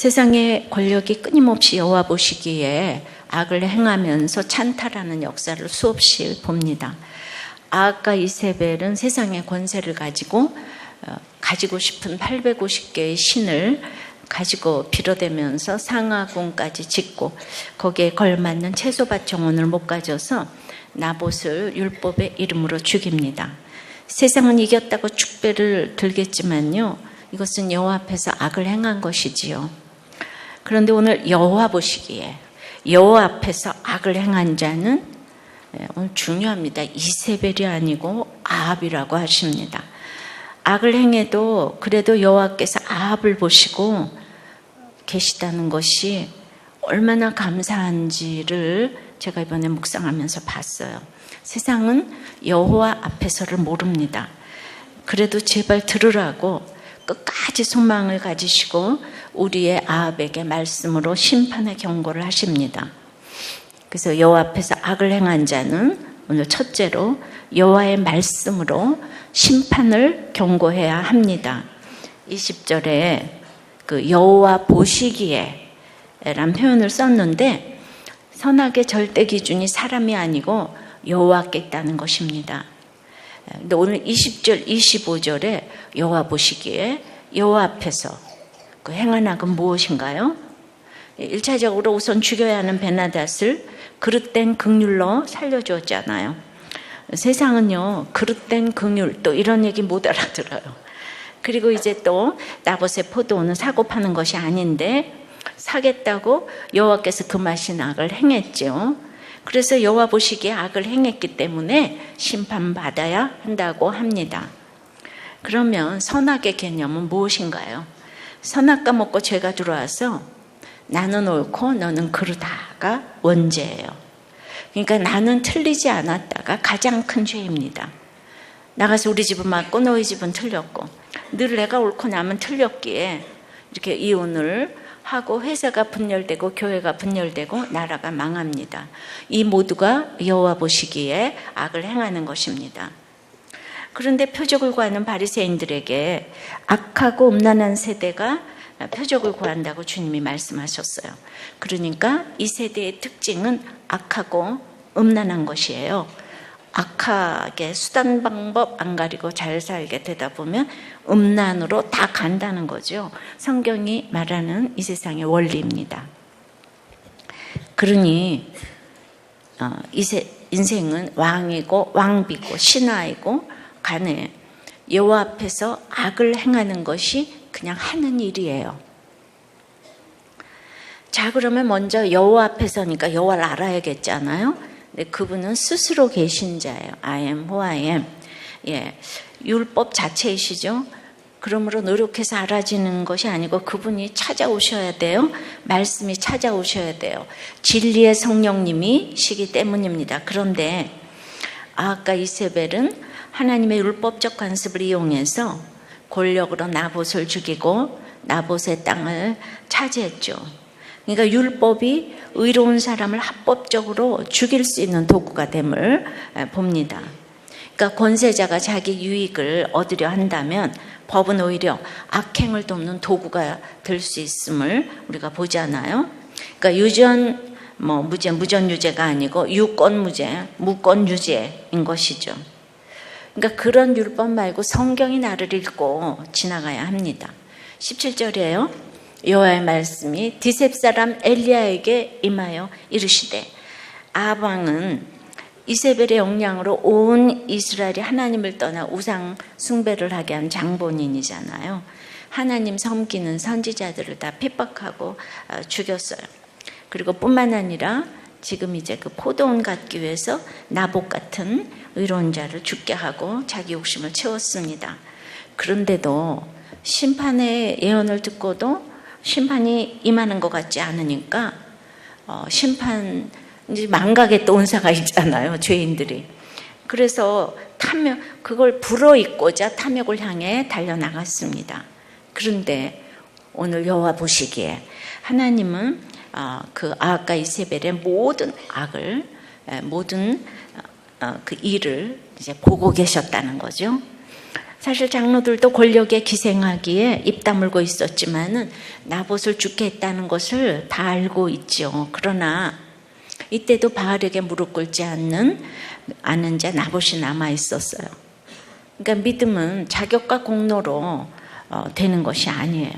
세상의 권력이 끊임없이 여호와 보시기에 악을 행하면서 찬탈하는 역사를 수없이 봅니다. 아합과 이세벨은 세상의 권세를 가지고 싶은 850개의 신을 가지고 빌어대면서 상하궁까지 짓고 거기에 걸맞는 채소밭 정원을 못 가져서 나봇을 율법의 이름으로 죽입니다. 세상은 이겼다고 축배를 들겠지만요, 이것은 여호와 앞에서 악을 행한 것이지요. 그런데 오늘 여호와 보시기에 여호와 앞에서 악을 행한 자는 오늘 중요합니다. 이세벨이 아니고 아합이라고 하십니다. 악을 행해도 그래도 여호와께서 아합을 보시고 계시다는 것이 얼마나 감사한지를 제가 이번에 묵상하면서 봤어요. 세상은 여호와 앞에서를 모릅니다. 그래도 제발 들으라고 끝까지 소망을 가지시고 우리의 아합에게 말씀으로 심판의 경고를 하십니다. 그래서 여호와 앞에서 악을 행한 자는 오늘 첫째로 여호와의 말씀으로 심판을 경고해야 합니다. 20절에 그 여호와 보시기에 라는 표현을 썼는데 선악의 절대 기준이 사람이 아니고 여호와께 있다는 것입니다. 근데 오늘 20절, 25절에 여호와 보시기에 여호와 앞에서 그 행한 악은 무엇인가요? 1차적으로 우선 죽여야 하는 베나닷을 그릇된 긍휼로 살려주었잖아요. 세상은요, 그릇된 긍휼 또 이런 얘기 못 알아들어요. 그리고 이제 또 나봇의 포도원은 사고 파는 것이 아닌데 사겠다고 여호와께서 금하신 악을 행했죠. 그래서 여호와 보시기에 악을 행했기 때문에 심판받아야 한다고 합니다. 그러면 선악의 개념은 무엇인가요? 선악과 먹고 죄가 들어와서 나는 옳고 너는 그르다가 원죄예요. 그러니까 나는 틀리지 않았다가 가장 큰 죄입니다. 나가서 우리 집은 맞고 너희 집은 틀렸고 늘 내가 옳고 남은 틀렸기에 이렇게 이혼을 하고 회사가 분열되고 교회가 분열되고 나라가 망합니다. 이 모두가 여호와 보시기에 악을 행하는 것입니다. 그런데 표적을 구하는 바리새인들에게 악하고 음란한 세대가 표적을 구한다고 주님이 말씀하셨어요. 그러니까 이 세대의 특징은 악하고 음란한 것이에요. 악하게 수단 방법 안 가리고 잘 살게 되다 보면 음란으로 다 간다는 거죠. 성경이 말하는 이 세상의 원리입니다. 그러니 인생은 왕이고 왕비고 신하이고 간에 여호와 앞에서 악을 행하는 것이 그냥 하는 일이에요. 자, 그러면 먼저 여호와 앞에서니까 여호와를 알아야겠잖아요. 근데 그분은 스스로 계신 자예요. I am who I am. 예, 율법 자체이시죠. 그러므로 노력해서 알아지는 것이 아니고 그분이 찾아오셔야 돼요. 말씀이 찾아오셔야 돼요. 진리의 성령님이 시기 때문입니다. 그런데 아합과 이세벨은 하나님의 율법적 관습을 이용해서 권력으로 나봇을 죽이고 나봇의 땅을 차지했죠. 그러니까 율법이 의로운 사람을 합법적으로 죽일 수 있는 도구가 됨을 봅니다. 그러니까 권세자가 자기 유익을 얻으려 한다면 법은 오히려 악행을 돕는 도구가 될 수 있음을 우리가 보잖아요. 그러니까 유전, 무전 유죄가 아니고 유권 무죄, 무권 유죄인 것이죠. 그러니까 그런 율법 말고 성경이 나를 읽고 지나가야 합니다. 17절이에요. 여호와의 말씀이 디셉 사람 엘리야에게 임하여 이르시되, 아합 왕은 이세벨의 영향으로 온 이스라엘이 하나님을 떠나 우상 숭배를 하게 한 장본인이잖아요. 하나님 섬기는 선지자들을 다 핍박하고 죽였어요. 그리고 뿐만 아니라 지금 이제 그 포도원 갖기 위해서 나봇 같은 의로운 자를 죽게 하고 자기 욕심을 채웠습니다. 그런데도 심판의 예언을 듣고도 심판이 임하는 것 같지 않으니까 심판 이제 망각의 또 은사가 있잖아요, 죄인들이. 그래서 그걸 불어입고자 탐욕을 향해 달려나갔습니다. 그런데 오늘 여호와 보시기에 하나님은 그 아합과 이세벨의 모든 악을, 모든 그 일을 이제 보고 계셨다는 거죠. 사실 장로들도 권력에 기생하기에 입 다물고 있었지만은 나봇을 죽게 했다는 것을 다 알고 있죠. 그러나 이때도 바알에게 무릎 꿇지 않은 자 나봇이 남아 있었어요. 그러니까 믿음은 자격과 공로로 되는 것이 아니에요.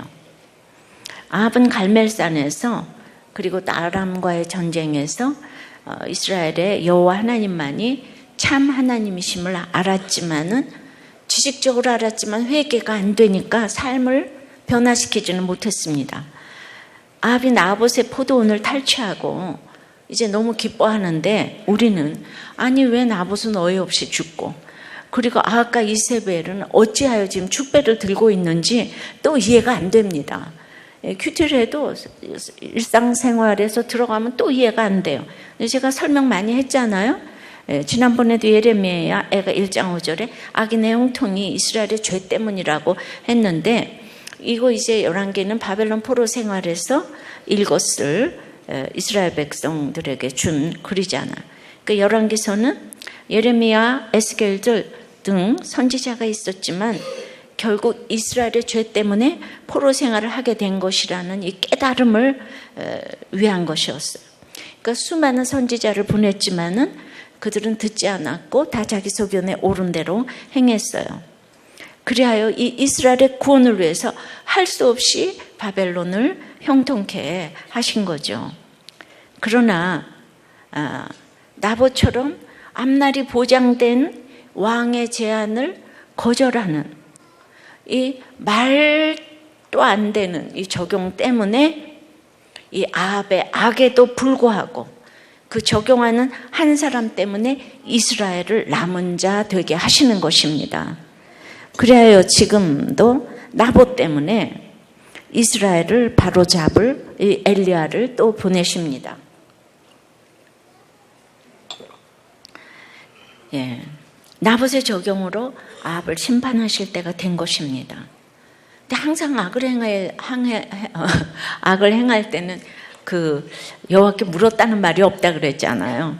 아합은 갈멜산에서 그리고 또 아람과의 전쟁에서 이스라엘의 여호와 하나님만이 참 하나님이심을 알았지만은 지식적으로 알았지만 회개가 안 되니까 삶을 변화시키지는 못했습니다. 아합이 나봇의 포도원을 탈취하고 이제 너무 기뻐하는데 우리는 아니 왜 나봇은 어이없이 죽고 그리고 아합과 이세벨은 어찌하여 지금 축배를 들고 있는지 또 이해가 안 됩니다. 큐티를 해도 일상생활에서 들어가면 또 이해가 안 돼요. 제가 설명 많이 했잖아요. 지난번에도 예레미야 애가 1장 5절에 악인의 형통이 이스라엘의 죄 때문이라고 했는데 이거 이제 11개는 바벨론 포로 생활에서 이것을 이스라엘 백성들에게 준 글이잖아. 그러니까 11개서는 예레미야, 에스겔들 등 선지자가 있었지만 결국 이스라엘의 죄 때문에 포로 생활을 하게 된 것이라는 이 깨달음을 위한 것이었어요. 그러니까 수많은 선지자를 보냈지만은 그들은 듣지 않았고 다 자기 소견에 옳은 대로 행했어요. 그리하여 이 이스라엘의 구원을 위해서 할 수 없이 바벨론을 형통케 하신 거죠. 그러나 나봇처럼 앞날이 보장된 왕의 제안을 거절하는 이 말도 안 되는 이 적용 때문에 이 아합의 악에도 불구하고 그 적용하는 한 사람 때문에 이스라엘을 남은 자 되게 하시는 것입니다. 그래야 지금도 나봇 때문에 이스라엘을 바로잡을 이 엘리야를 또 보내십니다. 나봇의 적용으로 아합을 심판하실 때가 된 것입니다. 근데 항상 악을 행할 때는 그 여호와께 물었다는 말이 없다 그랬잖아요.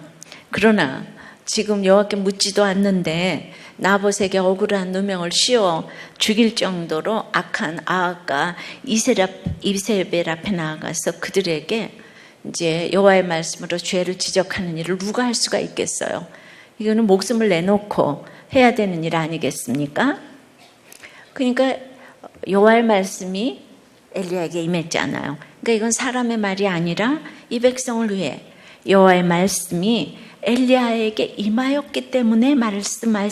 그러나 지금 여호와께 묻지도 않는데 나봇에게 억울한 누명을 씌워 죽일 정도로 악한 아합과 이세벨 앞에 나아가서 그들에게 이제 여호와의 말씀으로 죄를 지적하는 일을 누가 할 수가 있겠어요? 이거는 목숨을 내놓고 해야 되는 일 아니겠습니까? 그러니까 여호와의 말씀이 엘리야에게 임했잖아요. 그러니까 이건 사람의 말이 아니라 이 백성을 위해 여호와의 말씀이 엘리야에게 임하였기 때문에 말씀할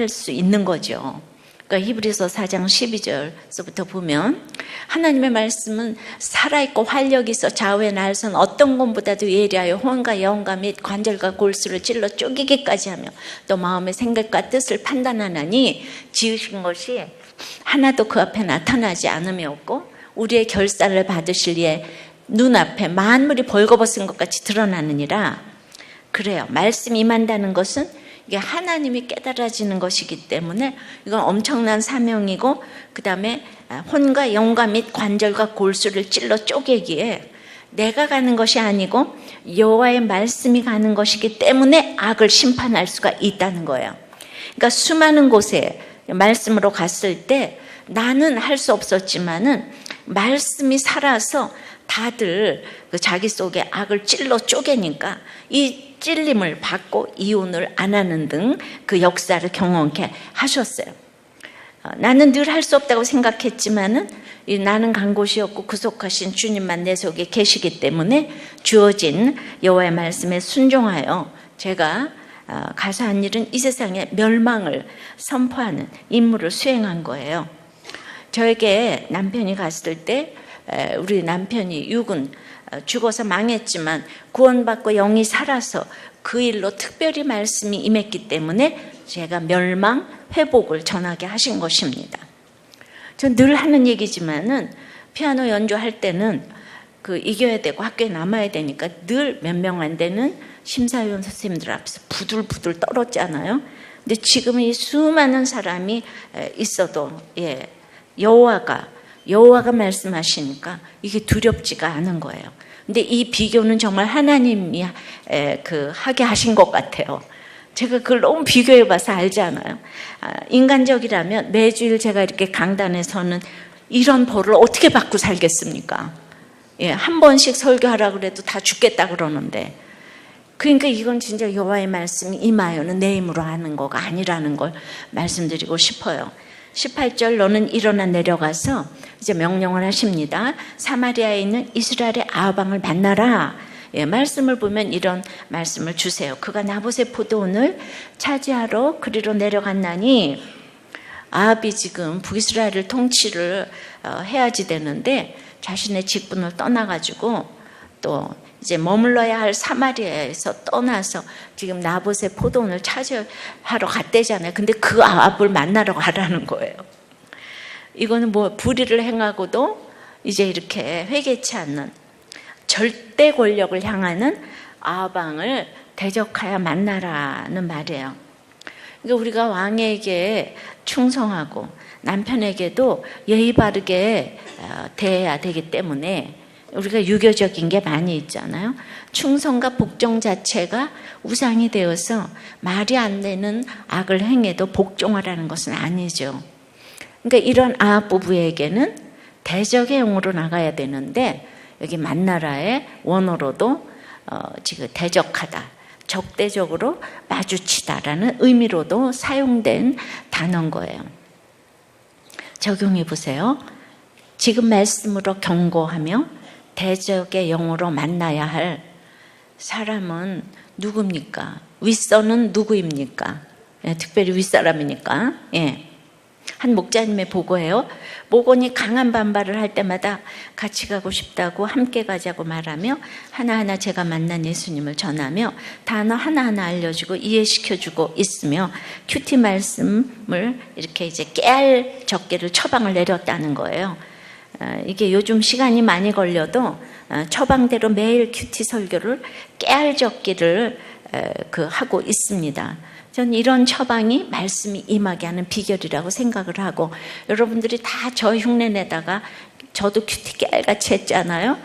수 있는 거죠. 그러니까 히브리서 4장 12절서부터 보면 하나님의 말씀은 살아있고 활력이 있어 좌우에 날선 어떤 것보다도 예리하여 혼과 영과 및 관절과 골수를 찔러 쪼개기까지 하며 또 마음의 생각과 뜻을 판단하나니 지으신 것이 하나도 그 앞에 나타나지 않음이 없고 우리의 결산을 받으실 이에 눈앞에 만물이 벌거벗은 것 같이 드러나느니라. 그래요. 말씀이 임한다는 것은 이게 하나님이 깨달아지는 것이기 때문에 이건 엄청난 사명이고 그 다음에 혼과 영과 및 관절과 골수를 찔러 쪼개기에 내가 가는 것이 아니고 여호와의 말씀이 가는 것이기 때문에 악을 심판할 수가 있다는 거예요. 그러니까 수많은 곳에 말씀으로 갔을 때 나는 할 수 없었지만은 말씀이 살아서 다들 자기 속에 악을 찔러 쪼개니까 이 찔림을 받고 이혼을 안 하는 등 그 역사를 경험케 하셨어요. 나는 늘 할 수 없다고 생각했지만은 나는 간 곳이 없고 구속하신 주님만 내 속에 계시기 때문에 주어진 여호와의 말씀에 순종하여 제가 가서 한 일은 이 세상의 멸망을 선포하는 임무를 수행한 거예요. 저에게 남편이 갔을 때 우리 남편이 육은 죽어서 망했지만 구원받고 영이 살아서 그 일로 특별히 말씀이 임했기 때문에 제가 멸망, 회복을 전하게 하신 것입니다. 전 늘 하는 얘기지만은 피아노 연주할 때는 그 이겨야 되고 학교에 남아야 되니까 늘 몇 명 안 되는 심사위원 선생님들 앞에서 부들부들 떨었잖아요. 근데 지금 이 수많은 사람이 있어도 여호와가 말씀하시니까 이게 두렵지가 않은 거예요. 근데 이 비교는 정말 하나님이 하게 하신 것 같아요. 제가 그걸 너무 비교해봐서 알잖아요. 인간적이라면 매주일 제가 이렇게 강단에서는 이런 벌을 어떻게 받고 살겠습니까? 예, 한 번씩 설교하라 그래도 다 죽겠다 그러는데, 그러니까 이건 진짜 여호와의 말씀이 임하여는 내 힘으로 하는 거가 아니라는 걸 말씀드리고 싶어요. 18절, 너는 일어나 내려가서 이제 명령을 하십니다. 사마리아에 있는 이스라엘의 아합 왕을 만나라. 예, 말씀을 보면 이런 말씀을 주세요. 그가 나봇의 포도원을 차지하러 그리로 내려갔나니, 아합이 지금 북이스라엘을 통치를 해야지 되는데 자신의 직분을 떠나가지고 또 이제 머물러야 할 사마리아에서 떠나서 지금 나봇의 포도원을 차지하러 갔대잖아요. 근데 그 아합을 만나러 가라는 거예요. 이거는 뭐 불의를 행하고도 이제 이렇게 회개치 않는 절대 권력을 향하는 아합 왕을 대적하여 만나라는 말이에요. 그러니까 우리가 왕에게 충성하고 남편에게도 예의 바르게 대해야 되기 때문에 우리가 유교적인 게 많이 있잖아요. 충성과 복종 자체가 우상이 되어서 말이 안 되는 악을 행해도 복종하라는 것은 아니죠. 그러니까 이런 아합 부부에게는 대적의 영으로 나가야 되는데, 여기 만나라의 원어로도 지금 대적하다, 적대적으로 마주치다라는 의미로도 사용된 단어인 거예요. 적용해 보세요. 지금 말씀으로 경고하며 대적의 영으로 만나야 할 사람은 누굽니까? 윗선은 누구입니까? 예, 특별히 윗사람이니까. 예. 한 목자님의 보고예요. 목원이 강한 반발을 할 때마다 같이 가고 싶다고 함께 가자고 말하며 하나하나 제가 만난 예수님을 전하며 단어 하나하나 알려주고 이해시켜주고 있으며 큐티 말씀을 이렇게 이제 깨알 적게를 처방을 내렸다는 거예요. 이게 요즘 시간이 많이 걸려도 처방대로 매일 큐티 설교를 깨알 적기를 하고 있습니다. 저는 이런 처방이 말씀이 임하게 하는 비결이라고 생각을 하고, 여러분들이 다 저 흉내 내다가 저도 큐티 깨알같이 했잖아요.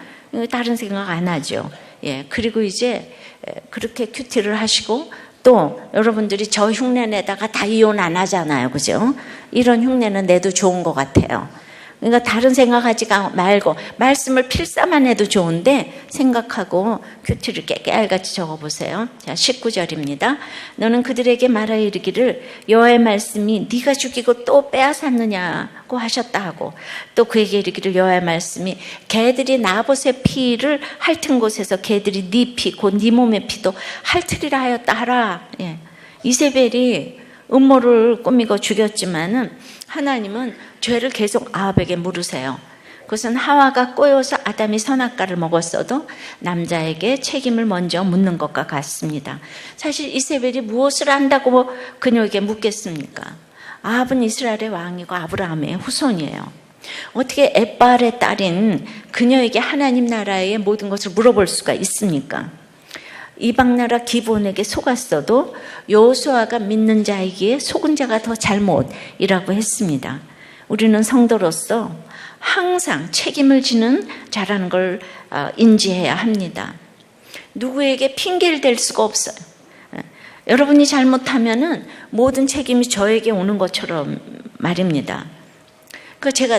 다른 생각 안 하죠. 예, 그리고 이제 그렇게 큐티를 하시고 또 여러분들이 저 흉내 내다가 다 이혼 안 하잖아요. 그죠? 이런 흉내는 내도 좋은 것 같아요. 그러니까 다른 생각하지 말고 말씀을 필사만 해도 좋은데 생각하고 큐티를 깨알같이 적어보세요. 자, 19절입니다. 너는 그들에게 말하여 이르기를 여호와의 말씀이 네가 죽이고 또 빼앗았느냐고 하셨다 하고, 또 그에게 이르기를 여호와의 말씀이 개들이 나봇의 피를 핥은 곳에서 개들이 네 피 곧 네 몸의 피도 핥으리라 하였다 하라. 예. 이세벨이 음모를 꾸미고 죽였지만은 하나님은 죄를 계속 아합에게 물으세요. 그것은 하와가 꼬여서 아담이 선악과를 먹었어도 남자에게 책임을 먼저 묻는 것과 같습니다. 사실 이세벨이 무엇을 안다고 그녀에게 묻겠습니까? 아합은 이스라엘의 왕이고 아브라함의 후손이에요. 어떻게 엣바알의 딸인 그녀에게 하나님 나라의 모든 것을 물어볼 수가 있습니까? 이방 나라 기브온에게 속았어도 여호수아가 믿는 자이기에 속은 자가 더 잘못이라고 했습니다. 우리는 성도로서 항상 책임을 지는 자라는 걸 인지해야 합니다. 누구에게 핑계를 댈 수가 없어요. 여러분이 잘못하면은 모든 책임이 저에게 오는 것처럼 말입니다.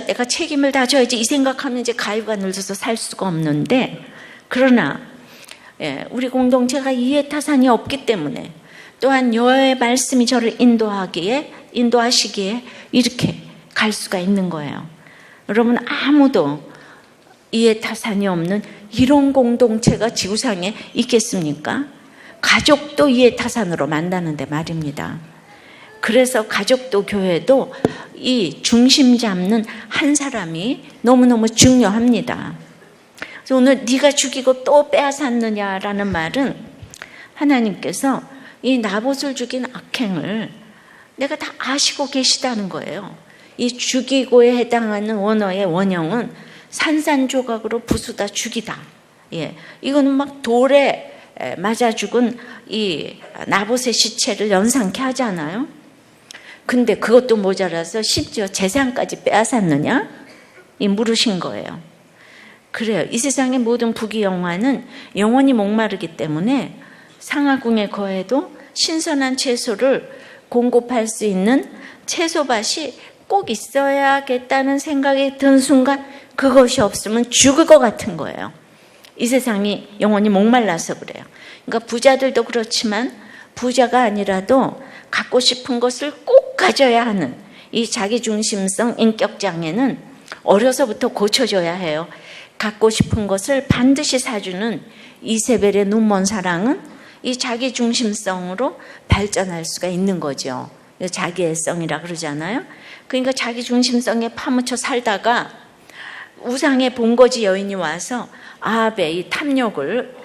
내가 책임을 다 져야지 이 생각하면 이제 가위가 늘어서 살 수가 없는데, 그러나 우리 공동체가 이해타산이 없기 때문에, 또한 여호와의 말씀이 저를 인도하시기에 이렇게 갈 수가 있는 거예요. 여러분, 아무도 이해타산이 없는 이런 공동체가 지구상에 있겠습니까? 가족도 이해타산으로 만나는데 말입니다. 그래서 가족도 교회도 이 중심 잡는 한 사람이 너무너무 중요합니다. 그래서 오늘 네가 죽이고 또 빼앗았느냐라는 말은 하나님께서 이 나봇을 죽인 악행을 내가 다 아시고 계시다는 거예요. 이 죽이고에 해당하는 원어의 원형은 산산조각으로 부수다 죽이다. 예, 이거는 막 돌에 맞아 죽은 이 나봇의 시체를 연상케 하잖아요. 근데 그것도 모자라서 심지어 재산까지 빼앗았느냐? 이 물으신 거예요. 그래요. 이 세상의 모든 부귀영화는 영원히 목마르기 때문에 상하궁에 거해도 신선한 채소를 공급할 수 있는 채소밭이 꼭 있어야겠다는 생각이 든 순간 그것이 없으면 죽을 것 같은 거예요. 이 세상이 영원히 목말라서 그래요. 그러니까 부자들도 그렇지만 부자가 아니라도 갖고 싶은 것을 꼭 가져야 하는 이 자기중심성 인격장애는 어려서부터 고쳐줘야 해요. 갖고 싶은 것을 반드시 사주는 이세벨의 눈먼 사랑은 이 자기중심성으로 발전할 수가 있는 거죠. 자기애성이라 그러잖아요. 그러니까 자기중심성에 파묻혀 살다가 우상의 본거지 여인이 와서 아합의 이 탐욕을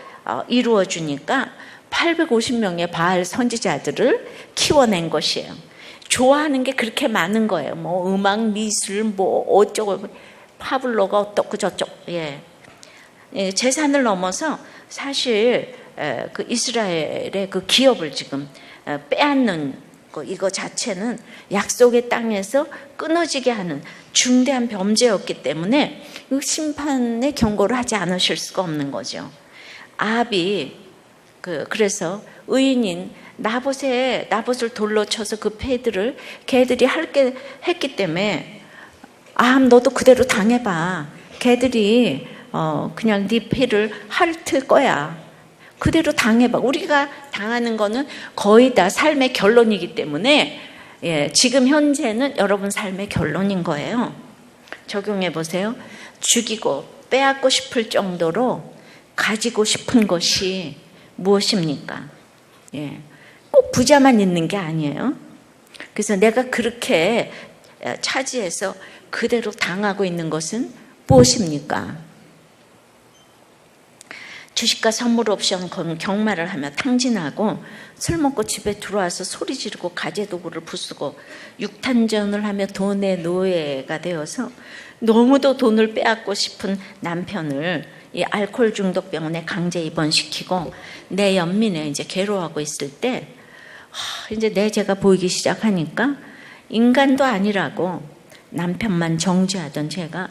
이루어 주니까 850명의 바알 선지자들을 키워낸 것이에요. 좋아하는 게 그렇게 많은 거예요. 뭐 음악, 미술, 뭐 어쩌고 파블로가 어떻고 저쩌고. 재산을 넘어서 사실 그 이스라엘의 그 기업을 지금 빼앗는 이거 자체는 약속의 땅에서 끊어지게 하는 중대한 범죄였기 때문에 심판의 경고를 하지 않으실 수가 없는 거죠. 아합이 그래서 의인인 나봇을 돌로 쳐서 그 패들을 걔들이 할게 했기 때문에 아합 너도 그대로 당해봐. 걔들이 그냥 네 패를 핥을 거야. 그대로 당해봐. 우리가 당하는 거는 거의 다 삶의 결론이기 때문에 지금 현재는 여러분 삶의 결론인 거예요. 적용해 보세요. 죽이고 빼앗고 싶을 정도로 가지고 싶은 것이 무엇입니까? 꼭 부자만 있는 게 아니에요. 그래서 내가 그렇게 차지해서 그대로 당하고 있는 것은 무엇입니까? 주식과 선물 옵션 경마를 하며 탕진하고 술 먹고 집에 들어와서 소리 지르고 가재도구를 부수고 육탄전을 하며 돈의 노예가 되어서 너무도 돈을 빼앗고 싶은 남편을 이 알코올 중독 병원에 강제 입원시키고 내 연민에 이제 괴로워하고 있을 때 이제 내 죄가 보이기 시작하니까 인간도 아니라고 남편만 정죄하던 제가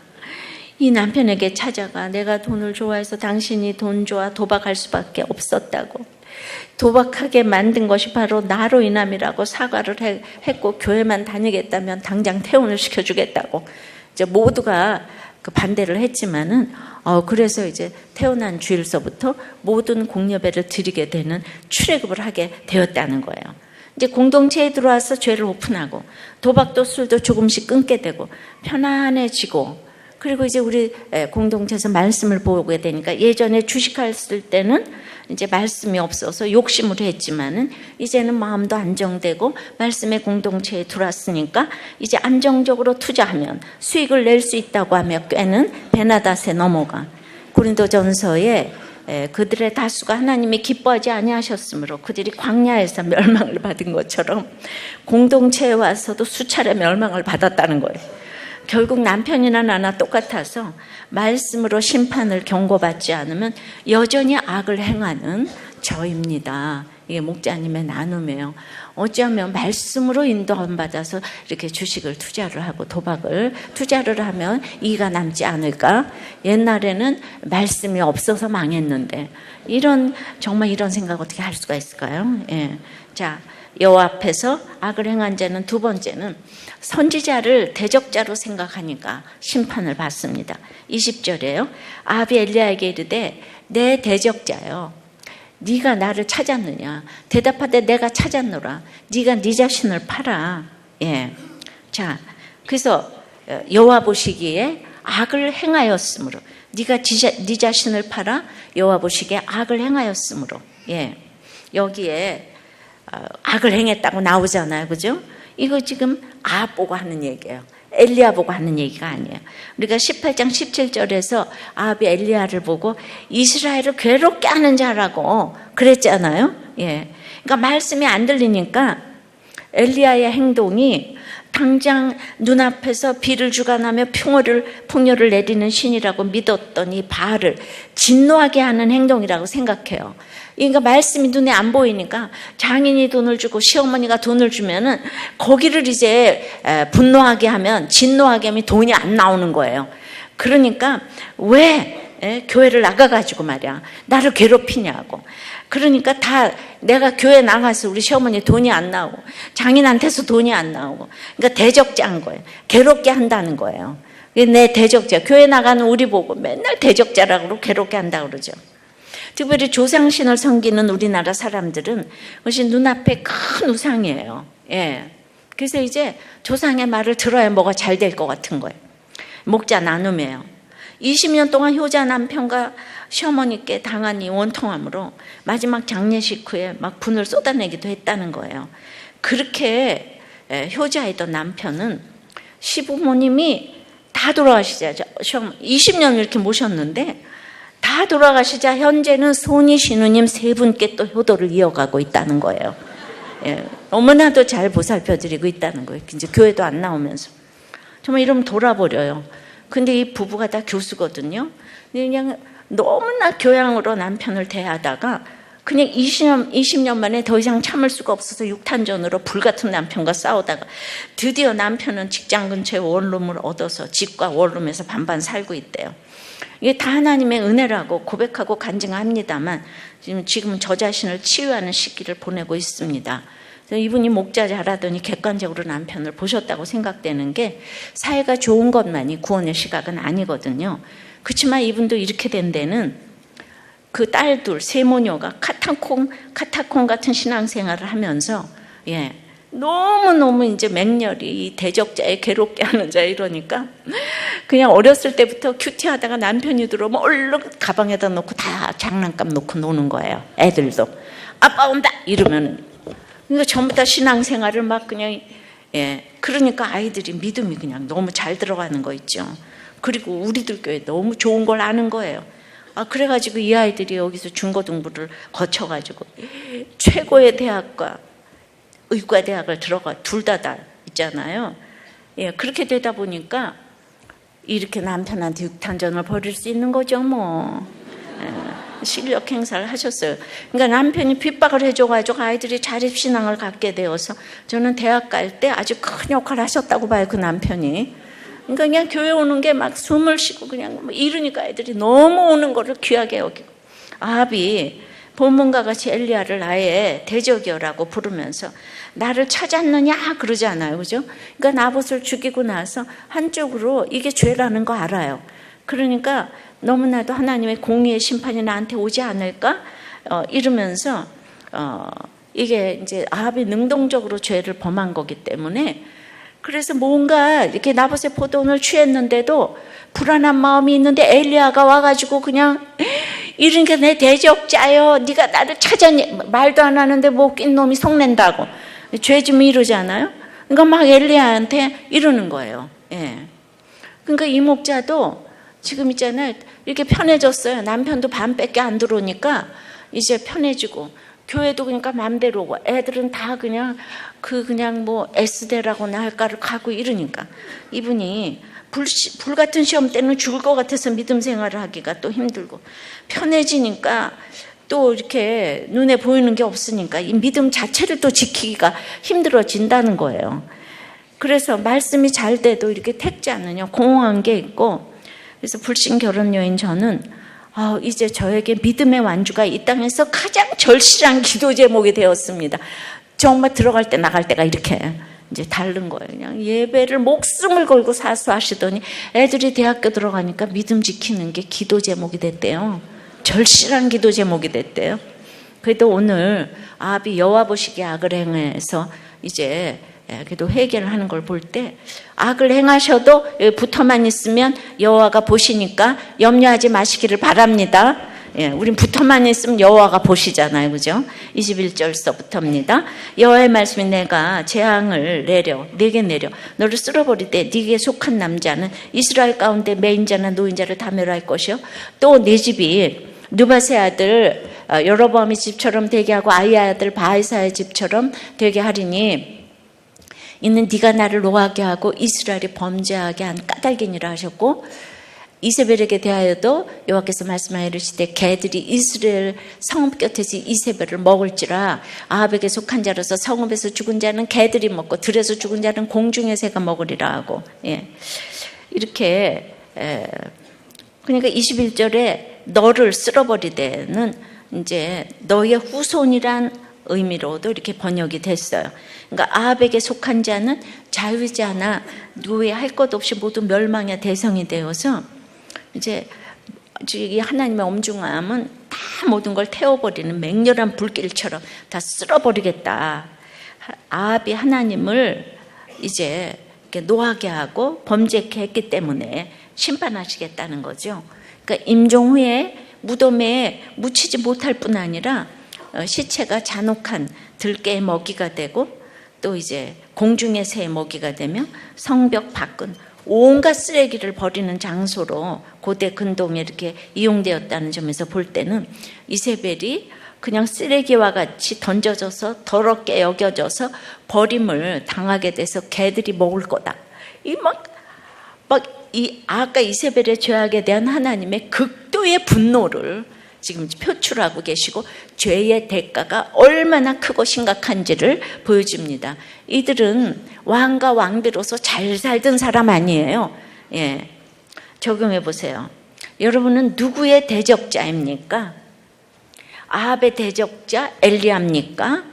이 남편에게 찾아가 내가 돈을 좋아해서 당신이 돈 좋아 도박할 수밖에 없었다고, 도박하게 만든 것이 바로 나로 인함이라고 사과를 했고 교회만 다니겠다면 당장 퇴원을 시켜주겠다고 이제 모두가 그 반대를 했지만은 그래서 이제 태어난 주일서부터 모든 공여배를 드리게 되는 출애굽을 하게 되었다는 거예요. 이제 공동체에 들어와서 죄를 오픈하고 도박도 술도 조금씩 끊게 되고 편안해지고, 그리고 이제 우리 공동체에서 말씀을 보게 되니까 예전에 주식했을 때는 이제 말씀이 없어서 욕심을 했지만은 이제는 마음도 안정되고 말씀의 공동체에 들어왔으니까 이제 안정적으로 투자하면 수익을 낼 수 있다고 하며 꾀는 베나닷에 넘어가 고린도전서에 그들의 다수가 하나님이 기뻐하지 아니하셨으므로 그들이 광야에서 멸망을 받은 것처럼 공동체에 와서도 수차례 멸망을 받았다는 거예요. 결국 남편이나 나나 똑같아서 말씀으로 심판을 경고받지 않으면 여전히 악을 행하는 저입니다. 이게 목자님의 나눔이에요. 어찌하면 말씀으로 인도함 받아서 이렇게 주식을 투자를 하고 도박을 투자를 하면 이익이 남지 않을까? 옛날에는 말씀이 없어서 망했는데 정말 이런 생각 어떻게 할 수가 있을까요? 자, 여호와 앞에서 악을 행한 자는 두 번째는 선지자를 대적자로 생각하니까 심판을 받습니다. 20절에요. 아합이 엘리야에게 이르되 내 대적자여 네가 나를 찾았느냐? 대답하되 내가 찾았노라. 네가 네 자신을 팔아. 자, 그래서 여호와 보시기에 악을 행하였으므로 네가 네 자신을 팔아 여호와 보시기에 악을 행하였으므로 여기에 악을 행했다고 나오잖아요. 그죠? 이거 지금 아합 보고 하는 얘기예요. 엘리야 보고 하는 얘기가 아니에요. 우리가 18장 17절에서 아합이 엘리야를 보고 이스라엘을 괴롭게 하는 자라고 그랬잖아요. 그러니까 말씀이 안 들리니까 엘리야의 행동이 당장 눈앞에서 비를 주관하며 풍요를 내리는 신이라고 믿었던 이 바알을 진노하게 하는 행동이라고 생각해요. 그러니까 말씀이 눈에 안 보이니까 장인이 돈을 주고 시어머니가 돈을 주면은 거기를 이제 분노하게 하면 진노하게 하면 돈이 안 나오는 거예요. 그러니까 왜 교회를 나가가지고 말이야 나를 괴롭히냐고. 그러니까 다 내가 교회 나가서 우리 시어머니 돈이 안 나오고 장인한테서 돈이 안 나오고 그러니까 대적자인 거예요. 괴롭게 한다는 거예요. 내 대적자. 교회 나가는 우리 보고 맨날 대적자라고 괴롭게 한다고 그러죠. 특별히 조상신을 섬기는 우리나라 사람들은 그것이 눈앞에 큰 우상이에요. 그래서 이제 조상의 말을 들어야 뭐가 잘 될 것 같은 거예요. 목자 나눔이에요. 20년 동안 효자 남편과 시어머니께 당한 이 원통함으로 마지막 장례식 후에 막 분을 쏟아내기도 했다는 거예요. 그렇게 효자이던 남편은 시부모님이 다 돌아가시자 20년 이렇게 모셨는데 다 돌아가시자 현재는 손이 신우님 3분께 또 효도를 이어가고 있다는 거예요. 너무나도 잘 보살펴드리고 있다는 거예요. 이제 교회도 안 나오면서. 정말 이러면 돌아버려요. 근데 이 부부가 다 교수거든요. 그냥 너무나 교양으로 남편을 대하다가 그냥 20년 만에 더 이상 참을 수가 없어서 육탄전으로 불같은 남편과 싸우다가 드디어 남편은 직장 근처에 원룸을 얻어서 집과 원룸에서 반반 살고 있대요. 이게 다 하나님의 은혜라고 고백하고 간증합니다만 지금은 저 자신을 치유하는 시기를 보내고 있습니다. 이분이 목자 잘하더니 객관적으로 남편을 보셨다고 생각되는 게 사회가 좋은 것만이 구원의 시각은 아니거든요. 그렇지만 이분도 이렇게 된 데는 그 딸둘 세모녀가 카타콤 같은 신앙생활을 하면서 너무너무 이제 맹렬히 대적자에 괴롭게 하는 자 이러니까 그냥 어렸을 때부터 큐티하다가 남편이 들어오면 얼른 가방에다 놓고 다 장난감 놓고 노는 거예요. 애들도 아빠 온다 이러면 그러니까 전부 다 신앙생활을 막 그냥 그러니까 아이들이 믿음이 그냥 너무 잘 들어가는 거 있죠. 그리고 우리들 교회 너무 좋은 걸 아는 거예요. 그래가지고 이 아이들이 여기서 중고등부를 거쳐가지고 최고의 대학과 의과대학을 들어가 둘 다 있잖아요. 그렇게 되다 보니까 이렇게 남편한테 육탄전을 벌일 수 있는 거죠 뭐. 실력 행사를 하셨어요. 그러니까 남편이 핍박을 해줘가지고 아이들이 자립신앙을 갖게 되어서 저는 대학 갈 때 아주 큰 역할을 하셨다고 봐요. 그 남편이. 그러니까 그냥 교회 오는 게 막 숨을 쉬고 그냥 이러니까 애들이 너무 오는 거를 귀하게 여기고 아합이 본문과 같이 엘리야를 나의 대적이여라고 부르면서 나를 찾았느냐 그러잖아요. 그죠? 그러니까 나봇을 죽이고 나서 한쪽으로 이게 죄라는 거 알아요. 그러니까 너무나도 하나님의 공의의 심판이 나한테 오지 않을까? 이러면서 이게 이제 아합이 능동적으로 죄를 범한 거기 때문에 그래서 뭔가 이렇게 나봇의 포도원을 취했는데도 불안한 마음이 있는데 엘리야가 와가지고 그냥 이러니까 내 대적자여 네가 나를 찾았니? 말도 안 하는데 뭐 낀 놈이 속낸다고 죄 좀 이러잖아요. 그러니까 막 엘리야한테 이러는 거예요. 그러니까 이 목자도 지금 있잖아요. 이렇게 편해졌어요. 남편도 밤밖에 안 들어오니까 이제 편해지고 교회도 그러니까 맘대로고 애들은 다 그냥 그냥 뭐 S대라고나 할까를 가고 이러니까 이분이 불 같은 시험 때는 죽을 것 같아서 믿음 생활을 하기가 또 힘들고 편해지니까 또 이렇게 눈에 보이는 게 없으니까 이 믿음 자체를 또 지키기가 힘들어진다는 거예요. 그래서 말씀이 잘 돼도 이렇게 택지 않느냐 공허한 게 있고 그래서 불신 결혼 여인 저는 이제 저에게 믿음의 완주가 이 땅에서 가장 절실한 기도 제목이 되었습니다. 정말 들어갈 때 나갈 때가 이렇게 이제 다른 거예요. 그냥 예배를 목숨을 걸고 사수하시더니 애들이 대학교 들어가니까 믿음 지키는 게 기도 제목이 됐대요. 절실한 기도 제목이 됐대요. 그래도 오늘 아합이 여호와 보시기에 악을 행해서 이제 그래도 회개를 하는 걸 볼 때 악을 행하셔도 붙어만 있으면 여호와가 보시니까 염려하지 마시기를 바랍니다. 우린 붙어만 있으면 여호와가 보시잖아요. 그죠? 21절서부터입니다. 여호와의 말씀이 내가 재앙을 내게 내려 너를 쓸어버릴 때 네게 속한 남자는 이스라엘 가운데 매인자나 노인자를 다 멸할 것이요 또 네 집이 느바세 아들 여로보암의 집처럼 되게 하고 아이의 아들 바이사의 집처럼 되게 하리니 이는 네가 나를 노하게 하고 이스라엘이 범죄하게 한 까닭이니라 하셨고 이세벨에게 대하여도 여호와께서 말씀하여 이르시되 개들이 이스라엘 성읍 곁에서 이세벨을 먹을지라 아합에게 속한 자로서 성읍에서 죽은 자는 개들이 먹고 들에서 죽은 자는 공중의 새가 먹으리라 하고 이렇게 그러니까 21절에 너를 쓸어버리되는 이제 너의 후손이란 의미로도 이렇게 번역이 됐어요. 그러니까 아합에게 속한 자는 자유자나 노예할 것 없이 모두 멸망의 대상이 되어서 이제 이 하나님의 엄중함은 다 모든 걸 태워버리는 맹렬한 불길처럼 다 쓸어버리겠다. 아합이 하나님을 이제 노하게 하고 범죄케 했기 때문에 심판하시겠다는 거죠. 그러니까 임종 후에 무덤에 묻히지 못할 뿐 아니라 시체가 잔혹한 들깨의 먹이가 되고 또 이제 공중의 새의 먹이가 되며 성벽 밖은 온갖 쓰레기를 버리는 장소로 고대 근동에 이렇게 이용되었다는 점에서 볼 때는 이세벨이 그냥 쓰레기와 같이 던져져서 더럽게 여겨져서 버림을 당하게 돼서 개들이 먹을 거다. 이 아까 이세벨의 죄악에 대한 하나님의 극도의 분노를 지금 표출하고 계시고 죄의 대가가 얼마나 크고 심각한지를 보여줍니다. 이들은 왕과 왕비로서 잘 살던 사람 아니에요. 예, 적용해 보세요. 여러분은 누구의 대적자입니까? 아합의 대적자 엘리야입니까?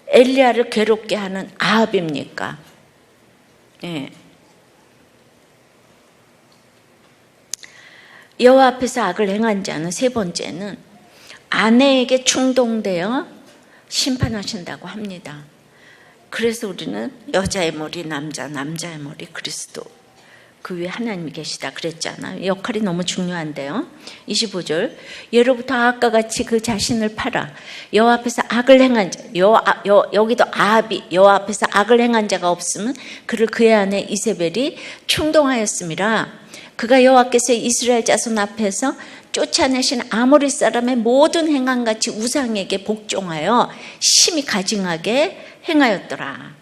엘리야를 괴롭게 하는 아합입니까? 예. 여호와 앞에서 악을 행한 자는 세 번째는 아내에게 충동되어 심판하신다고 합니다. 그래서 우리는 여자의 머리 남자, 남자의 머리 그리스도, 그 위에 하나님이 계시다 그랬잖아요. 역할이 너무 중요한데요. 25절 예로부터 아합과 같이 그 자신을 팔아 여호와 앞에서 악을 행한 자, 여기도 아합이 여호와 앞에서 악을 행한 자가 없으면 그를 그의 아내 이세벨이 충동하였음이라. 그가 여호와께서 이스라엘 자손 앞에서 쫓아내신 아모리 사람의 모든 행함같이 우상에게 복종하여 심히 가증하게 행하였더라.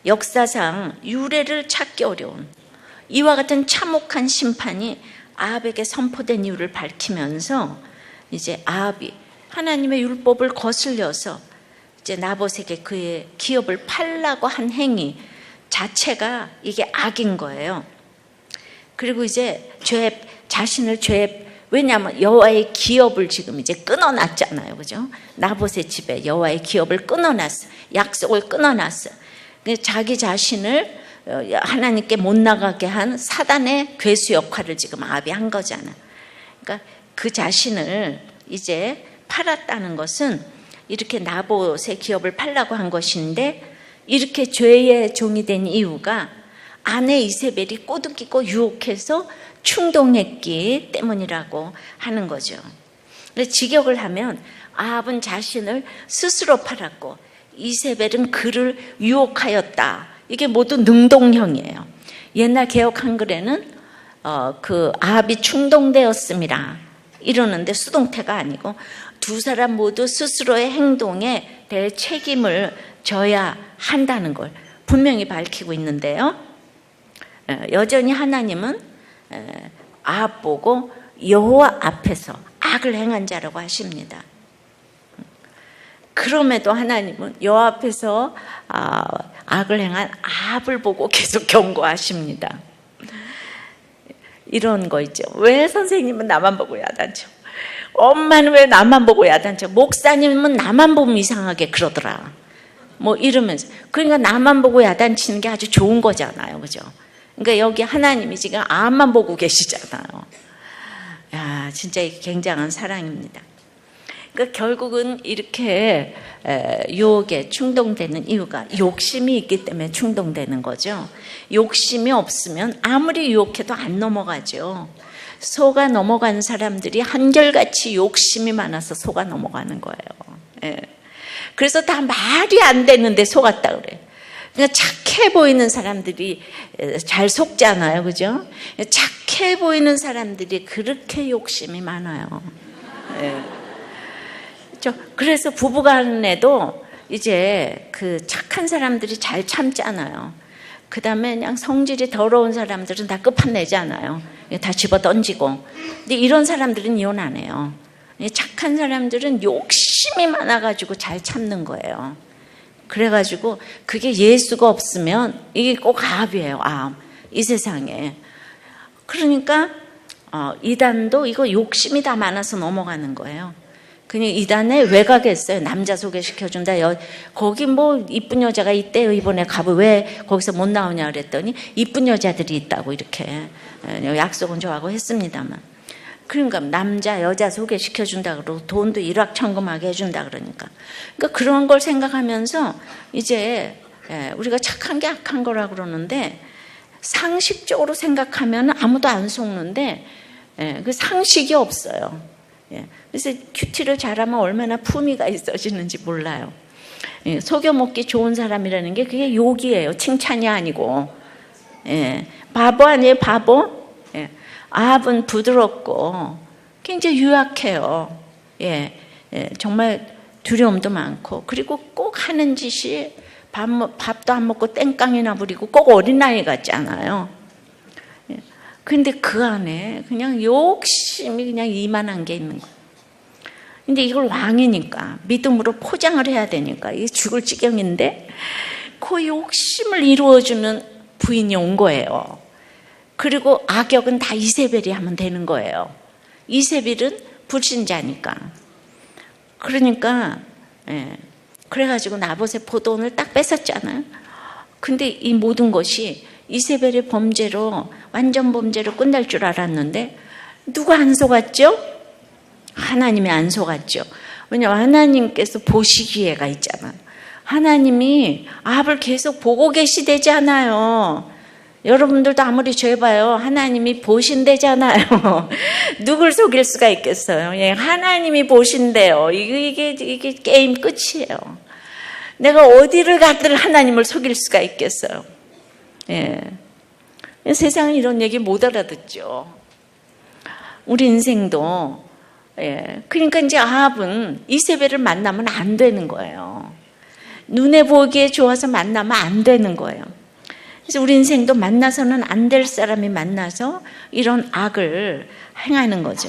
역사상 유례를 찾기 어려운 이와 같은 참혹한 심판이 아합에게 선포된 이유를 밝히면서 이제 아합이 하나님의 율법을 거슬려서 이제 나봇에게 그의 기업을 팔라고 한 행위 자체가 이게 악인 거예요. 그리고 이제 왜냐하면 여호와의 기업을 지금 이제 끊어놨잖아요, 그죠? 나봇의 집에 여호와의 기업을 끊어놨어, 약속을 끊어놨어. 자기 자신을 하나님께 못 나가게 한 사단의 괴수 역할을 지금 아합이 한 거잖아. 그러니까 그 자신을 이제 팔았다는 것은 이렇게 나봇의 기업을 팔라고 한 것인데 이렇게 죄의 종이 된 이유가 아내 이세벨이 꼬드기고 유혹해서 충동했기 때문이라고 하는 거죠. 직역을 하면 아합은 자신을 스스로 팔았고 이세벨은 그를 유혹하였다. 이게 모두 능동형이에요. 옛날 개역 한글에는 그 아합이 충동되었음이라 이러는데 수동태가 아니고 두 사람 모두 스스로의 행동에 대해 책임을 져야 한다는 걸 분명히 밝히고 있는데요. 여전히 하나님은 아합 보고 여호와 앞에서 악을 행한 자라고 하십니다. 그럼에도 하나님은 여호와 앞에서 악을 행한 아합을 보고 계속 경고하십니다. 이런 거 있죠. 왜 선생님은 나만 보고 야단쳐? 엄마는 왜 나만 보고 야단쳐? 목사님은 나만 보면 이상하게 그러더라. 뭐 이러면서. 그러니까 나만 보고 야단치는 게 아주 좋은 거잖아요. 그죠? 그러니까 여기 하나님이 지금 아합만 보고 계시잖아요. 야, 진짜 굉장한 사랑입니다. 그러니까 결국은 이렇게 유혹에 충동되는 이유가 욕심이 있기 때문에 충동되는 거죠. 욕심이 없으면 아무리 유혹해도 안 넘어가죠. 속아 넘어가는 사람들이 한결같이 욕심이 많아서 속아 넘어가는 거예요. 예. 그래서 다 말이 안 되는데 속았다 그래요. 그러니까 착해 보이는 사람들이 잘 속잖아요. 그죠? 착해 보이는 사람들이 그렇게 욕심이 많아요. 네. 그래서 부부간에도 이제 그 착한 사람들이 잘 참잖아요. 그 다음에 그냥 성질이 더러운 사람들은 다 끝판내잖아요. 다 집어 던지고. 근데 이런 사람들은 이혼 안 해요. 착한 사람들은 욕심이 많아가지고 잘 참는 거예요. 그래가지고 그게 예수가 없으면 이게 꼭 아합이에요. 아합. 이 세상에. 그러니까 이단도 이거 욕심이 다 많아서 넘어가는 거예요. 그냥 이단에 왜 가겠어요? 남자 소개시켜준다. 거기 뭐 이쁜 여자가 있대요. 이번에 가보 왜 거기서 못 나오냐 그랬더니 이쁜 여자들이 있다고 이렇게 약속은 저하고 했습니다만. 그러니까 남자 여자 소개시켜준다 그러고 돈도 일확천금하게 해준다 그러니까. 그러니까 그런 걸 생각하면서 이제 우리가 착한 게 악한 거라 그러는데 상식적으로 생각하면 아무도 안 속는데 그 상식이 없어요. 그래서 큐티를 잘하면 얼마나 품위가 있어지는지 몰라요. 속여먹기 좋은 사람이라는 게 그게 욕이에요. 칭찬이 아니고. 바보 아니에요, 바보? 아합은 부드럽고 굉장히 유약해요. 정말 두려움도 많고 그리고 꼭 하는 짓이 밥도 안 먹고 땡깡이나 부리고 꼭 어린아이 같잖아요. 근데 그 안에 그냥 욕심이 그냥 이만한 게 있는 거예요. 근데 이걸 왕이니까 믿음으로 포장을 해야 되니까 이게 죽을 지경인데 그 욕심을 이루어주는 부인이 온 거예요. 그리고 악역은 다 이세벨이 하면 되는 거예요. 이세벨은 불신자니까. 그러니까 그래가지고 나봇의 포도원을 딱 뺏었잖아요. 근데 이 모든 것이 이세벨의 범죄로 완전 범죄로 끝날 줄 알았는데 누가 안 속았죠? 하나님이 안 속았죠. 왜냐하면 하나님께서 보시기에가 있잖아요. 하나님이 아합을 계속 보고 계시대잖아요. 여러분들도 아무리 죄봐요. 하나님이 보신대잖아요. 누굴 속일 수가 있겠어요? 하나님이 보신대요. 이게 게임 끝이에요. 내가 어디를 가든 하나님을 속일 수가 있겠어요. 세상은 이런 얘기 못 알아듣죠. 우리 인생도 그러니까 이제 아합은 이세벨을 만나면 안 되는 거예요. 눈에 보기에 좋아서 만나면 안 되는 거예요. 그래서 우리 인생도 만나서는 안 될 사람이 만나서 이런 악을 행하는 거죠.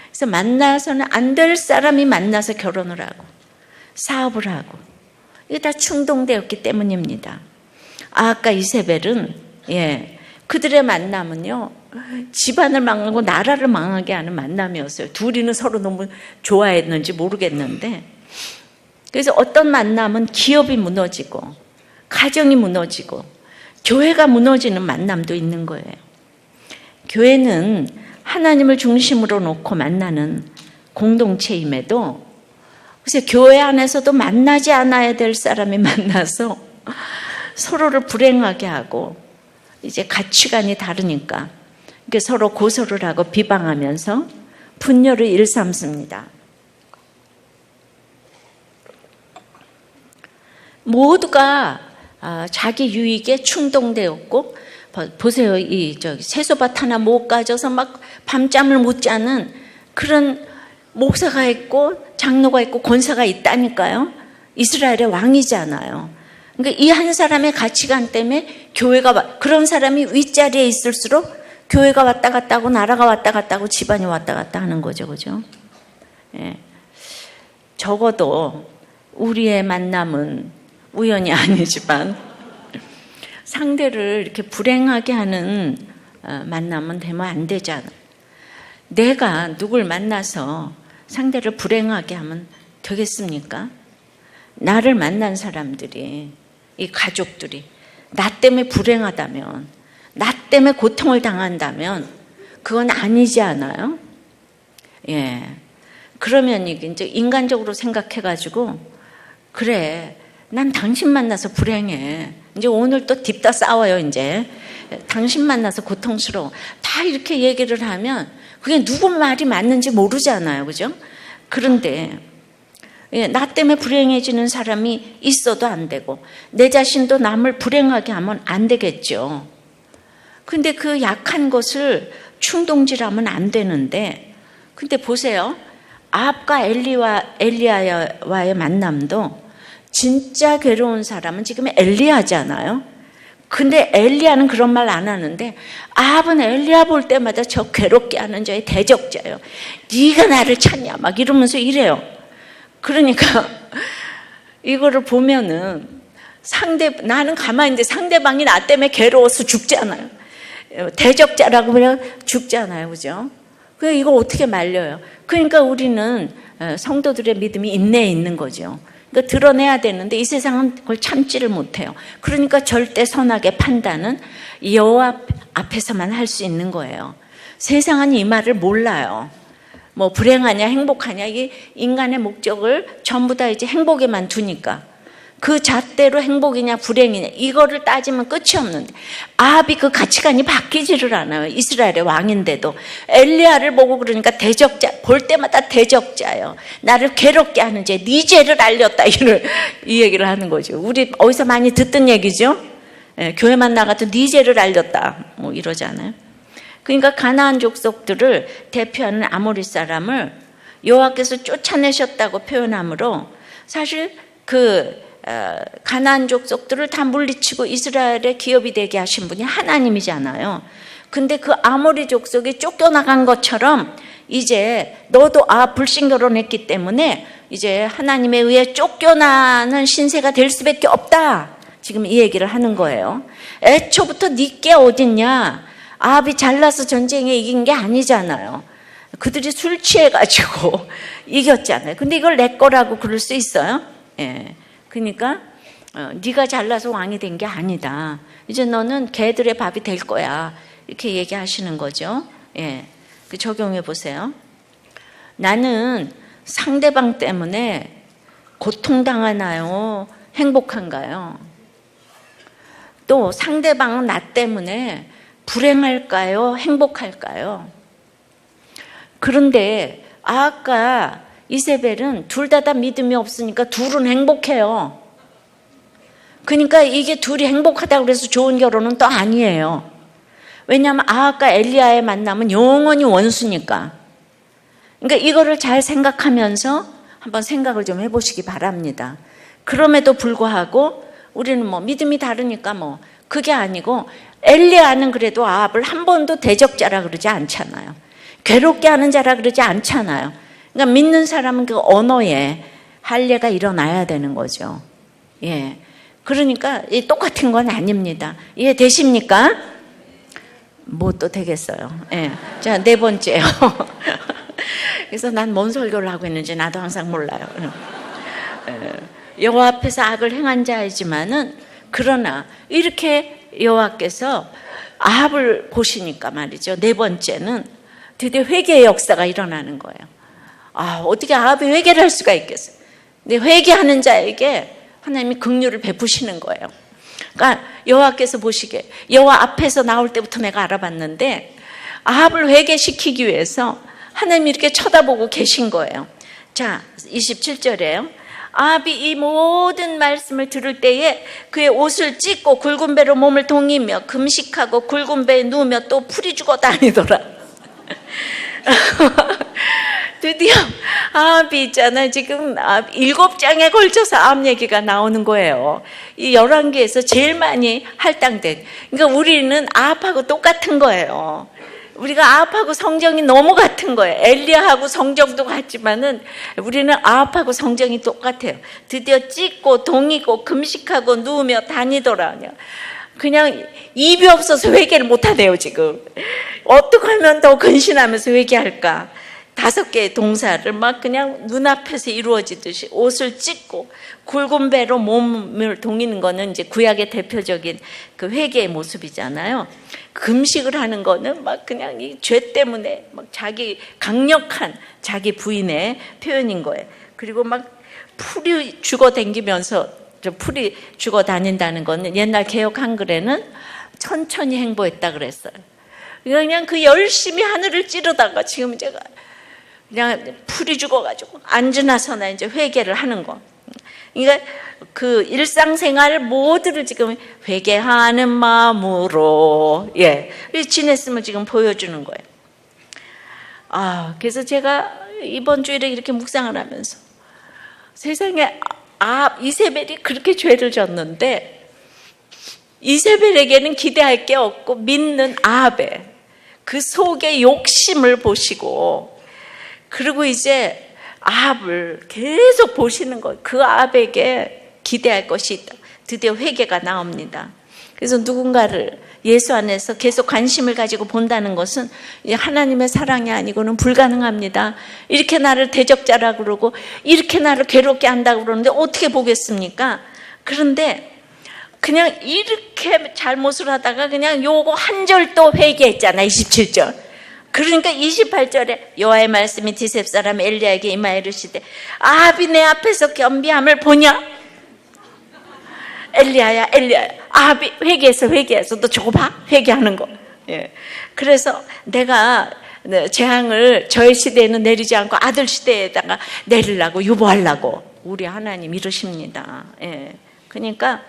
그래서 만나서는 안 될 사람이 만나서 결혼을 하고 사업을 하고 이게 다 충동되었기 때문입니다. 아합과 이세벨은 그들의 만남은요 집안을 망하고 나라를 망하게 하는 만남이었어요. 둘이는 서로 너무 좋아했는지 모르겠는데 그래서 어떤 만남은 기업이 무너지고 가정이 무너지고 교회가 무너지는 만남도 있는 거예요. 교회는 하나님을 중심으로 놓고 만나는 공동체임에도 그래서 교회 안에서도 만나지 않아야 될 사람이 만나서 서로를 불행하게 하고 이제 가치관이 다르니까 서로 고소를 하고 비방하면서 분열을 일삼습니다. 모두가 자기 유익에 충동되었고 보세요. 채소밭 하나 못 가져서 막 밤잠을 못 자는 그런 목사가 있고 장로가 있고 권사가 있다니까요. 이스라엘의 왕이잖아요. 그러니까 이 한 사람의 가치관 때문에 교회가 그런 사람이 윗자리에 있을수록 교회가 왔다 갔다 하고 나라가 왔다 갔다 하고 집안이 왔다 갔다 하는 거죠. 그죠? 적어도 우리의 만남은 우연이 아니지만 상대를 이렇게 불행하게 하는 만남은 되면 안 되잖아. 내가 누굴 만나서 상대를 불행하게 하면 되겠습니까? 나를 만난 사람들이, 이 가족들이 나 때문에 불행하다면, 나 때문에 고통을 당한다면 그건 아니지 않아요? 그러면 이제 인간적으로 생각해가지고 그래, 난 당신 만나서 불행해. 이제 오늘 또 딥다 싸워요, 이제. 당신 만나서 고통스러워. 다 이렇게 얘기를 하면 그게 누구 말이 맞는지 모르잖아요. 그죠? 그런데 나 때문에 불행해지는 사람이 있어도 안 되고 내 자신도 남을 불행하게 하면 안 되겠죠. 근데 그 약한 것을 충동질하면 안 되는데 근데 보세요. 아합과 엘리야와의 만남도 진짜 괴로운 사람은 지금 엘리야잖아요. 근데 엘리야는 그런 말 안 하는데 아합은 엘리야 볼 때마다 저 괴롭게 하는 자의 대적자예요. 네가 나를 찾냐 막 이러면서 이래요. 그러니까 이거를 보면은 나는 가만히 있는데 상대방이 나 때문에 괴로워서 죽잖아요. 대적자라고 그냥 죽잖아요. 그죠? 그러니까 이걸 어떻게 말려요? 그러니까 우리는 성도들의 믿음이 인내에 있는 거죠. 그러니까 드러내야 되는데 이 세상은 그걸 참지를 못해요. 그러니까 절대 선악의 판단은 여호와 앞에서만 할 수 있는 거예요. 세상은 이 말을 몰라요. 뭐 불행하냐 행복하냐 이 인간의 목적을 전부 다 이제 행복에만 두니까 그 잣대로 행복이냐 불행이냐 이거를 따지면 끝이 없는데 아합이 그 가치관이 바뀌지를 않아요. 이스라엘의 왕인데도 엘리야를 보고 그러니까 대적자 볼 때마다 대적자예요. 나를 괴롭게 하는 죄, 네 죄를 알렸다 이 얘기를 하는 거죠. 우리 어디서 많이 듣던 얘기죠. 예, 교회만 나가도 네 죄를 알렸다 뭐 이러잖아요. 그러니까 가나안 족속들을 대표하는 아모리 사람을 여호와께서 쫓아내셨다고 표현하므로 사실 가나안 족속들을 다 물리치고 이스라엘의 기업이 되게 하신 분이 하나님이잖아요. 근데 그 아모리 족속이 쫓겨나간 것처럼 이제 너도 불신 결혼했기 때문에 이제 하나님에 의해 쫓겨나는 신세가 될 수밖에 없다. 지금 이 얘기를 하는 거예요. 애초부터 네 게 어딨냐. 아합이 잘나서 전쟁에 이긴 게 아니잖아요. 그들이 술 취해가지고 이겼잖아요. 근데 이걸 내 거라고 그럴 수 있어요? 예. 그러니까 네가 잘나서 왕이 된 게 아니다. 이제 너는 개들의 밥이 될 거야. 이렇게 얘기하시는 거죠. 예. 적용해 보세요. 나는 상대방 때문에 고통당하나요? 행복한가요? 또 상대방은 나 때문에 불행할까요? 행복할까요? 그런데 아합과 이세벨은 둘 다 믿음이 없으니까 둘은 행복해요. 그러니까 이게 둘이 행복하다고 해서 좋은 결혼은 또 아니에요. 왜냐하면 아합과 엘리야의 만남은 영원히 원수니까. 그러니까 이거를 잘 생각하면서 한번 생각을 좀 해보시기 바랍니다. 그럼에도 불구하고 우리는 뭐 믿음이 다르니까 뭐 그게 아니고 엘리야는 그래도 아합을 한 번도 대적자라 그러지 않잖아요. 괴롭게 하는 자라 그러지 않잖아요. 그러니까 믿는 사람은 그 언어에 할례가 일어나야 되는 거죠. 예. 그러니까 똑같은 건 아닙니다. 이해되십니까? 뭐 또 되겠어요. 예. 자, 네 번째요. 그래서 난 뭔 설교를 하고 있는지 나도 항상 몰라요. 여호와 앞에서 악을 행한 자이지만은 그러나 이렇게 여호와께서 아합을 보시니까 말이죠. 네 번째는 드디어 회개의 역사가 일어나는 거예요. 어떻게 아합이 회개를 할 수가 있겠어요? 근데 회개하는 자에게 하나님이 긍휼을 베푸시는 거예요. 그러니까 여호와께서 보시기에 여호와 앞에서 나올 때부터 내가 알아봤는데 아합을 회개시키기 위해서 하나님이 이렇게 쳐다보고 계신 거예요. 자, 27절에요. 아합이 이 모든 말씀을 들을 때에 그의 옷을 찢고 굵은 배로 몸을 동이며 금식하고 굵은 배에 누우며 또 풀이 죽어 다니더라. 드디어 아합이 있잖아요. 지금 7장에 걸쳐서 아합 얘기가 나오는 거예요. 이 열왕기에서 제일 많이 할당된. 그러니까 우리는 아합하고 똑같은 거예요. 우리가 아합하고 성정이 너무 같은 거예요. 엘리야하고 성정도 같지만은 우리는 아합하고 성정이 똑같아요. 드디어 찢고 동이고 금식하고 누우며 다니더라. 그냥 입이 없어서 회개를 못하네요. 지금 어떻게 하면 더 근신하면서 회개할까. 5개의 동사를 막 그냥 눈앞에서 이루어지듯이 옷을 찢고 굵은 배로 몸을 동이는 거는 이제 구약의 대표적인 그 회개의 모습이잖아요. 금식을 하는 거는 막 그냥 이 죄 때문에 막 자기 강력한 자기 부인의 표현인 거예요. 그리고 막 풀이 죽어 다니면서 풀이 죽어 다닌다는 거는 옛날 개역 한글에는 천천히 행보했다 그랬어요. 그냥 그 열심히 하늘을 찌르다가 지금 제가 그냥 풀이 죽어가지고 앉으나 서나 이제 회개를 하는 거. 그러니까 그 일상생활 모두를 지금 회개하는 마음으로 지냈음을 지금 보여주는 거예요. 그래서 제가 이번 주일에 이렇게 묵상을 하면서 세상에 이세벨이 그렇게 죄를 졌는데 이세벨에게는 기대할 게 없고 믿는 아합의 그 속의 욕심을 보시고 그리고 이제 아합을 계속 보시는 거예요. 그 아합에게 기대할 것이 있다. 드디어 회개가 나옵니다. 그래서 누군가를 예수 안에서 계속 관심을 가지고 본다는 것은 하나님의 사랑이 아니고는 불가능합니다. 이렇게 나를 대적자라고 그러고 이렇게 나를 괴롭게 한다고 그러는데 어떻게 보겠습니까? 그런데 그냥 이렇게 잘못을 하다가 그냥 요거 한 절 또 회개했잖아. 27절. 그러니까 28절에 여호와의 말씀이 디셉 사람 엘리야에게 임하여 이르시되 아합이 내 앞에서 겸비함을 보냐? 엘리야야 아합이 회개해서 너 저거 봐? 회개하는 거. 예. 그래서 내가 재앙을 저의 시대에는 내리지 않고 아들 시대에다가 내리려고 유보하려고 우리 하나님 이러십니다. 예. 그러니까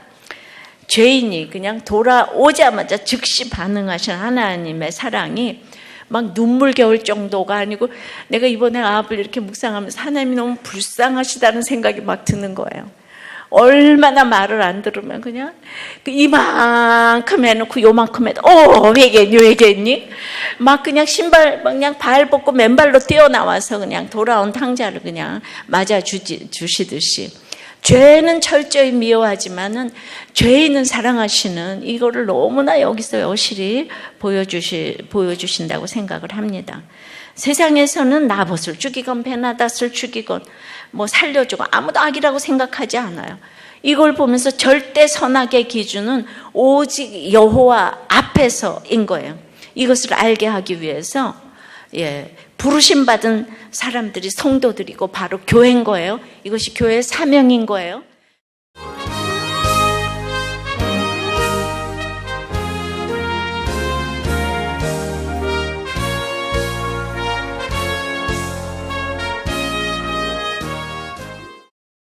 죄인이 그냥 돌아오자마자 즉시 반응하신 하나님의 사랑이 막 눈물겨울 정도가 아니고 내가 이번에 아합을 이렇게 묵상하면서 하나님이 너무 불쌍하시다는 생각이 막 드는 거예요. 얼마나 말을 안 들으면 그냥 이만큼 해놓고 요만큼 해도 회개했니? 막 그냥 신발 그냥 발 벗고 맨발로 뛰어나와서 그냥 돌아온 탕자를 그냥 맞아 주시듯이 죄는 철저히 미워하지만은 죄인은 사랑하시는 이거를 너무나 여기서 여실히 보여주신다고 생각을 합니다. 세상에서는 나봇을 죽이건 베나닷을 죽이건 뭐 살려주고 아무도 악이라고 생각하지 않아요. 이걸 보면서 절대 선악의 기준은 오직 여호와 앞에서인 거예요. 이것을 알게 하기 위해서 부르심 받은 사람들이 성도들이고 바로 교회인 거예요. 이것이 교회의 사명인 거예요.